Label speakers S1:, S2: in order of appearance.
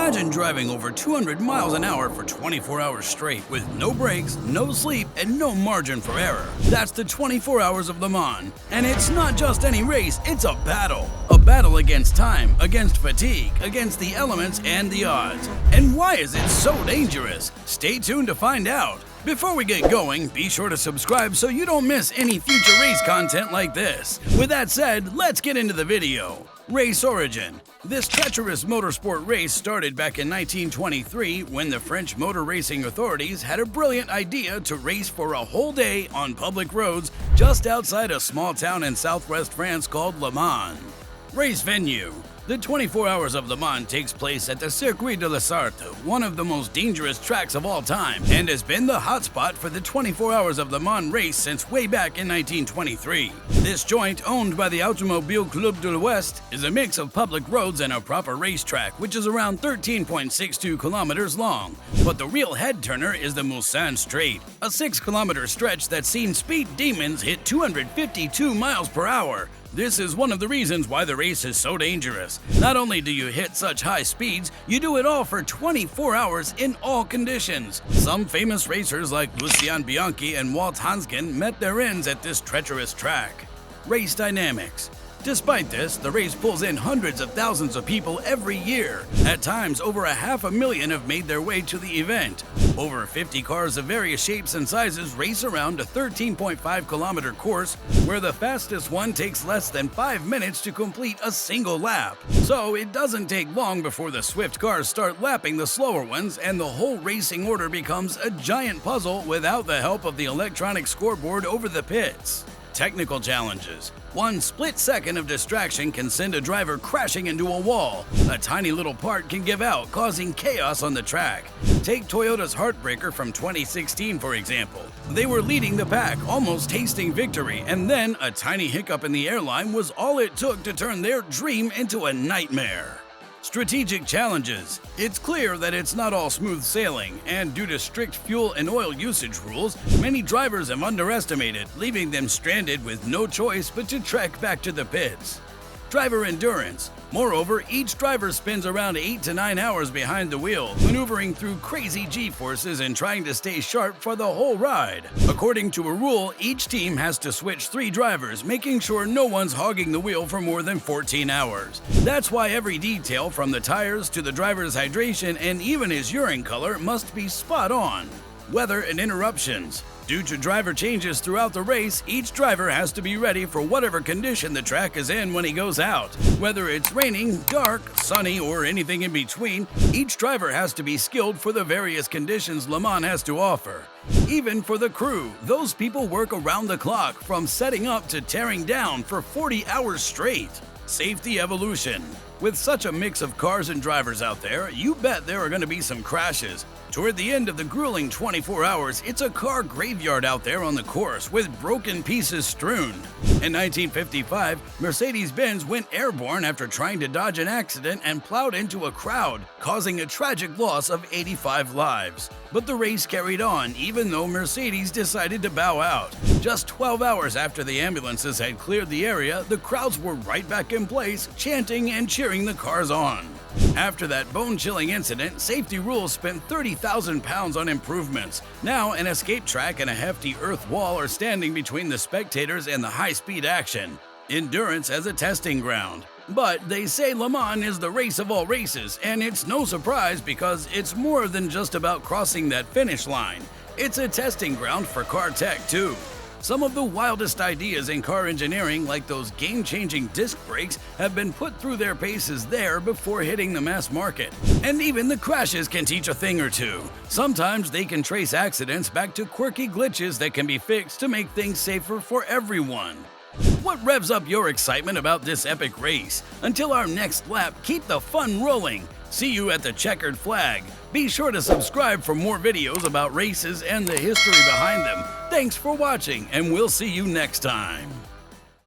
S1: Imagine driving over 200 miles an hour for 24 hours straight with no brakes, no sleep, and no margin for error. That's the 24 hours of Le Mans. And it's not just any race, it's a battle. A battle against time, against fatigue, against the elements and the odds. And why is it so dangerous? Stay tuned to find out. Before we get going, be sure to subscribe so you don't miss any future race content like this. With that said, let's get into the video. Race origin. This treacherous motorsport race started back in 1923 when the French motor racing authorities had a brilliant idea to race for a whole day on public roads just outside a small town in southwest France called Le Mans. Race venue. The 24 Hours of Le Mans takes place at the Circuit de la Sarthe, one of the most dangerous tracks of all time, and has been the hotspot for the 24 Hours of Le Mans race since way back in 1923. This joint, owned by the Automobile Club de l'Ouest, is a mix of public roads and a proper racetrack, which is around 13.62 kilometers long. But the real head-turner is the Mulsanne Straight, a 6-kilometer stretch that's seen speed demons hit 252 miles per hour. This is one of the reasons why the race is so dangerous. Not only do you hit such high speeds, you do it all for 24 hours in all conditions. Some famous racers like Lucian Bianchi and Walt Hansken met their ends at this treacherous track. Race dynamics. Despite this, the race pulls in hundreds of thousands of people every year. At times, over 500,000 have made their way to the event. Over 50 cars of various shapes and sizes race around a 13.5-kilometer course, where the fastest one takes less than 5 minutes to complete a single lap. So it doesn't take long before the swift cars start lapping the slower ones, and the whole racing order becomes a giant puzzle without the help of the electronic scoreboard over the pits. Technical challenges. One split second of distraction can send a driver crashing into a wall. A tiny little part can give out, causing chaos on the track. Take Toyota's Heartbreaker from 2016, for example. They were leading the pack, almost tasting victory, and then a tiny hiccup in the airline was all it took to turn their dream into a nightmare. Strategic challenges. It's clear that it's not all smooth sailing, and due to strict fuel and oil usage rules, many drivers have underestimated, leaving them stranded with no choice but to trek back to the pits. Driver endurance. Moreover, each driver spends around 8 to 9 hours behind the wheel, maneuvering through crazy G-forces and trying to stay sharp for the whole ride. According to a rule, each team has to switch 3 drivers, making sure no one's hogging the wheel for more than 14 hours. That's why every detail, from the tires to the driver's hydration and even his urine color, must be spot on. Weather and interruptions. Due to driver changes throughout the race, each driver has to be ready for whatever condition the track is in when he goes out. Whether it's raining, dark, sunny, or anything in between, each driver has to be skilled for the various conditions Le Mans has to offer. Even for the crew, those people work around the clock, from setting up to tearing down for 40 hours straight. Safety evolution. With such a mix of cars and drivers out there, you bet there are going to be some crashes. Toward the end of the grueling 24 hours, it's a car graveyard out there on the course with broken pieces strewn. In 1955, Mercedes-Benz went airborne after trying to dodge an accident and plowed into a crowd, causing a tragic loss of 85 lives. But the race carried on, even though Mercedes decided to bow out. Just 12 hours after the ambulances had cleared the area, the crowds were right back in place, chanting and cheering the cars on. After that bone-chilling incident, safety rules spent £30,000 on improvements. Now, an escape track and a hefty earth wall are standing between the spectators and the high-speed action. Endurance as a testing ground. But they say Le Mans is the race of all races, and it's no surprise because it's more than just about crossing that finish line. It's a testing ground for car tech, too. Some of the wildest ideas in car engineering, like those game-changing disc brakes, have been put through their paces there before hitting the mass market. And even the crashes can teach a thing or two. Sometimes they can trace accidents back to quirky glitches that can be fixed to make things safer for everyone. What revs up your excitement about this epic race? Until our next lap, keep the fun rolling. See you at the checkered flag. Be sure to subscribe for more videos about races and the history behind them. Thanks for watching, and we'll see you next time.